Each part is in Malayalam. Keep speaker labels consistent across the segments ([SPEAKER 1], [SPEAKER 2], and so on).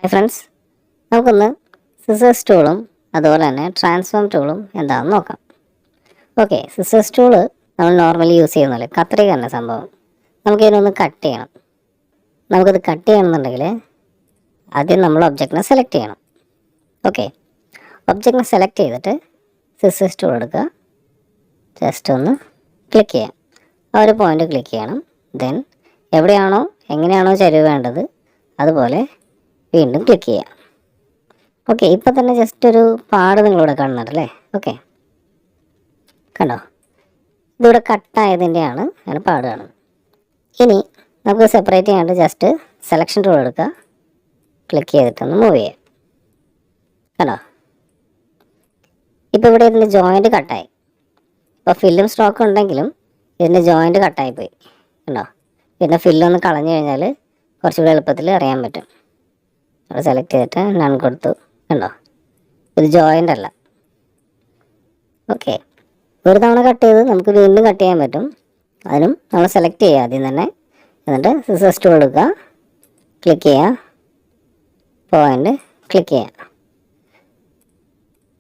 [SPEAKER 1] ഹായ് ഫ്രണ്ട്സ്, നമുക്കൊന്ന് സിസേഴ്സ് ടൂളും അതുപോലെ തന്നെ ട്രാൻസ്ഫോം ടൂളും എന്താണെന്ന് നോക്കാം. ഓക്കെ, സിസേഴ്സ് ടൂള് നമ്മൾ നോർമലി യൂസ് ചെയ്യുന്നില്ല, കത്രിക തന്നെ സംഭവം. നമുക്കിതിനൊന്ന് കട്ട് ചെയ്യണം. നമുക്കത് കട്ട് ചെയ്യണമെന്നുണ്ടെങ്കിൽ ആദ്യം നമ്മൾ ഒബ്ജക്റ്റിനെ സെലക്ട് ചെയ്യണം. ഓക്കെ, ഒബ്ജക്റ്റിനെ സെലക്ട് ചെയ്തിട്ട് സിസേഴ്സ് ടൂൾ എടുക്കുക. ജസ്റ്റ് ഒന്ന് ക്ലിക്ക് ചെയ്യാം. ആ ഒരു പോയിൻ്റ് ക്ലിക്ക് ചെയ്യണം. ദെൻ എവിടെയാണോ എങ്ങനെയാണോ ചരിവ് വേണ്ടത് അതുപോലെ വീണ്ടും ക്ലിക്ക് ചെയ്യാം. ഓക്കെ, ഇപ്പം തന്നെ ജസ്റ്റ് ഒരു പാട് നിങ്ങളിവിടെ കാണുന്നുണ്ടല്ലേ? ഓക്കെ, കണ്ടോ? ഇതിവിടെ കട്ടായതിൻ്റെയാണ് അങ്ങനെ പാട് കാണുന്നത്. ഇനി നമുക്ക് സെപ്പറേറ്റ് ചെയ്യാണ്ട് ജസ്റ്റ് സെലക്ഷൻ ടൂൾ എടുക്കുക, ക്ലിക്ക് ചെയ്തിട്ടൊന്ന് മൂവ് ചെയ്യാം. കണ്ടോ? ഇപ്പോൾ ഇവിടെ ഇതിൻ്റെ ജോയിൻറ്റ് കട്ടായി. ഇപ്പോൾ ഫില്ലും സ്റ്റോക്ക് ഉണ്ടെങ്കിലും ഇതിൻ്റെ ജോയിൻറ്റ് കട്ടായിപ്പോയി. കണ്ടോ? പിന്നെ ഫില്ലൊന്ന് കളഞ്ഞു കഴിഞ്ഞാൽ കുറച്ചുകൂടി എളുപ്പത്തിൽ അറിയാൻ പറ്റും. അവിടെ സെലക്ട് ചെയ്തിട്ട് നൺ കൊടുത്തു. കണ്ടോ? ഇത് ജോയിൻ്റ് അല്ല. ഓക്കെ, ഒരു തവണ കട്ട് ചെയ്ത് നമുക്ക് വീണ്ടും കട്ട് ചെയ്യാൻ പറ്റും. അതിനും നമ്മൾ സെലക്ട് ചെയ്യുക ആദ്യം തന്നെ. എന്നിട്ട് സിസേഴ്സ് ടൂൾ എടുക്കുക, ക്ലിക്ക് ചെയ്യുക, പോയിൻ്റ് ക്ലിക്ക് ചെയ്യുക,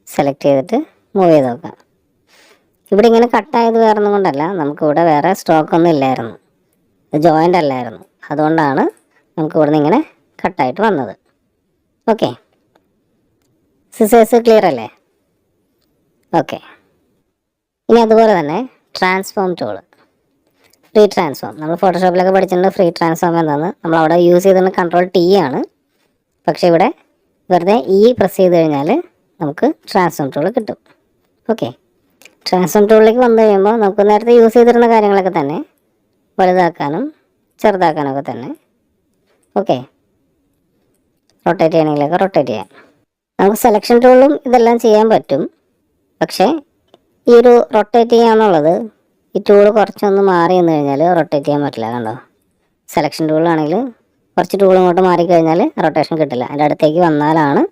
[SPEAKER 1] സെലക്ട് ചെയ്തിട്ട് മൂവ് ചെയ്ത് നോക്കുക. ഇവിടെ ഇങ്ങനെ കട്ടായത് വേറെ ഒന്നും കൊണ്ടല്ല, നമുക്കിവിടെ വേറെ സ്റ്റോക്കൊന്നും ഇല്ലായിരുന്നു, ജോയിൻ്റ് അല്ലായിരുന്നു. അതുകൊണ്ടാണ് നമുക്ക് ഇവിടെ നിന്ന് ഇങ്ങനെ കട്ടായിട്ട് വന്നത്. ഓക്കെ, സിസേഴ്സ് ക്ലിയർ അല്ലേ? ഓക്കെ, ഇനി അതുപോലെ തന്നെ ട്രാൻസ്ഫോം ടൂള്, ഫ്രീ ട്രാൻസ്ഫോം. നമ്മൾ ഫോട്ടോഷോപ്പിലൊക്കെ പഠിച്ചിട്ടുണ്ട് ഫ്രീ ട്രാൻസ്ഫോം എന്താണെന്ന്. നമ്മളവിടെ യൂസ് ചെയ്തിരുന്ന Ctrl+T ആണ്. പക്ഷേ ഇവിടെ വെറുതെ പ്രസ് ചെയ്ത് കഴിഞ്ഞാൽ നമുക്ക് ട്രാൻസ്ഫോം ടൂൾ കിട്ടും. ഓക്കെ, ട്രാൻസ്ഫോം ടൂളിലേക്ക് വന്നു കഴിയുമ്പോൾ നമുക്ക് നേരത്തെ യൂസ് ചെയ്തിരുന്ന കാര്യങ്ങളൊക്കെ തന്നെ വലുതാക്കാനും ചെറുതാക്കാനൊക്കെ തന്നെ. ഓക്കെ, റൊട്ടേറ്റ് ചെയ്യണമെങ്കിലൊക്കെ റൊട്ടേറ്റ് ചെയ്യാം. നമുക്ക് സെലക്ഷൻ ടൂളും ഇതെല്ലാം ചെയ്യാൻ പറ്റും. പക്ഷേ ഈ ഒരു റൊട്ടേറ്റ് ചെയ്യാന്നുള്ളത് ഈ ടൂള് കുറച്ചൊന്ന് മാറി നിന്ന് കഴിഞ്ഞാൽ റൊട്ടേറ്റ് ചെയ്യാൻ പറ്റില്ല. കണ്ടോ? സെലക്ഷൻ ടൂളാണെങ്കിൽ കുറച്ച് ടൂൾ ഇങ്ങോട്ട് മാറിക്കഴിഞ്ഞാൽ റൊട്ടേഷൻ കിട്ടില്ല. അതിൻ്റെ അടുത്തേക്ക് വന്നാലാണ്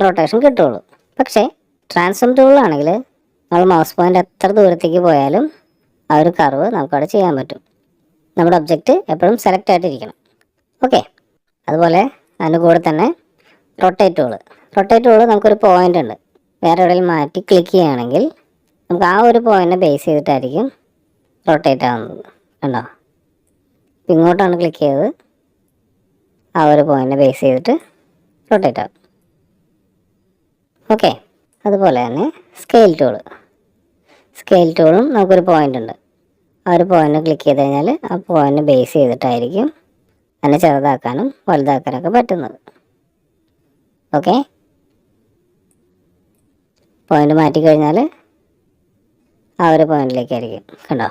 [SPEAKER 1] റൊട്ടേഷൻ കിട്ടുള്ളൂ. പക്ഷേ ട്രാൻസ്ഫോം ടൂളാണെങ്കിൽ നമ്മൾ മൗസ് പോയിൻ്റ് എത്ര ദൂരത്തേക്ക് പോയാലും ആ ഒരു കർവ് നമുക്കവിടെ ചെയ്യാൻ പറ്റും. നമ്മുടെ ഒബ്ജക്റ്റ് എപ്പോഴും സെലക്ട് ആയിട്ടിരിക്കണം. ഓക്കെ, അതുപോലെ അതിൻ്റെ കൂടെ തന്നെ റൊട്ടേറ്റ് ടൂള് നമുക്കൊരു പോയിൻ്റ് ഉണ്ട്, വേറെ എവിടെയെങ്കിലും മാറ്റി ക്ലിക്ക് ചെയ്യുകയാണെങ്കിൽ നമുക്ക് ആ ഒരു പോയിൻറ്റിനെ ബേസ് ചെയ്തിട്ടായിരിക്കും റൊട്ടേറ്റ് ആവുന്നത്. കണ്ടോ? ഇങ്ങോട്ടാണ് ക്ലിക്ക് ചെയ്തത്, ആ ഒരു പോയിൻറ്റിനെ ബേസ് ചെയ്തിട്ട് റൊട്ടേറ്റ് ആവും. ഓക്കെ, അതുപോലെ തന്നെ സ്കെയിൽ ടൂളും നമുക്കൊരു പോയിൻ്റ് ഉണ്ട്. ആ ഒരു പോയിൻറ്റ് ക്ലിക്ക് ചെയ്ത് കഴിഞ്ഞാൽ ആ പോയിൻറ്റിനെ ബേസ് ചെയ്തിട്ടായിരിക്കും അതിനെ ചെറുതാക്കാനും വലുതാക്കാനൊക്കെ പറ്റുന്നത്. ഓക്കെ, പോയിൻ്റ് മാറ്റിക്കഴിഞ്ഞാൽ ആ ഒരു പോയിൻറ്റിലേക്കായിരിക്കും. കണ്ടോ?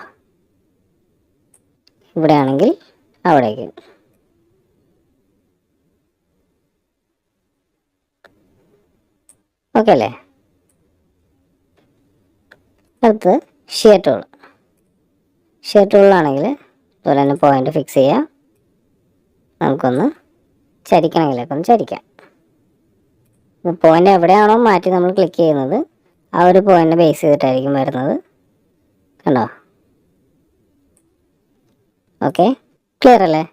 [SPEAKER 1] ഇവിടെ ആണെങ്കിൽ അവിടേക്ക്. ഓക്കെ അല്ലേ? അടുത്ത് ഷിയർ ടൂളാണെങ്കിൽ അതുപോലെ തന്നെ പോയിൻ്റ് ഫിക്സ് ചെയ്യാം. നമുക്കൊന്ന് ചരിക്കണമെങ്കിലൊക്കെ ഒന്ന് ചരിക്കാം. പോയിൻ്റ് എവിടെയാണോ മാറ്റി നമ്മൾ ക്ലിക്ക് ചെയ്യുന്നത് ആ ഒരു പോയിൻറ്റിനെ ബേസ് ചെയ്തിട്ടായിരിക്കും വരുന്നത്. കണ്ടോ? ഓക്കെ, ക്ലിയർ അല്ലേ?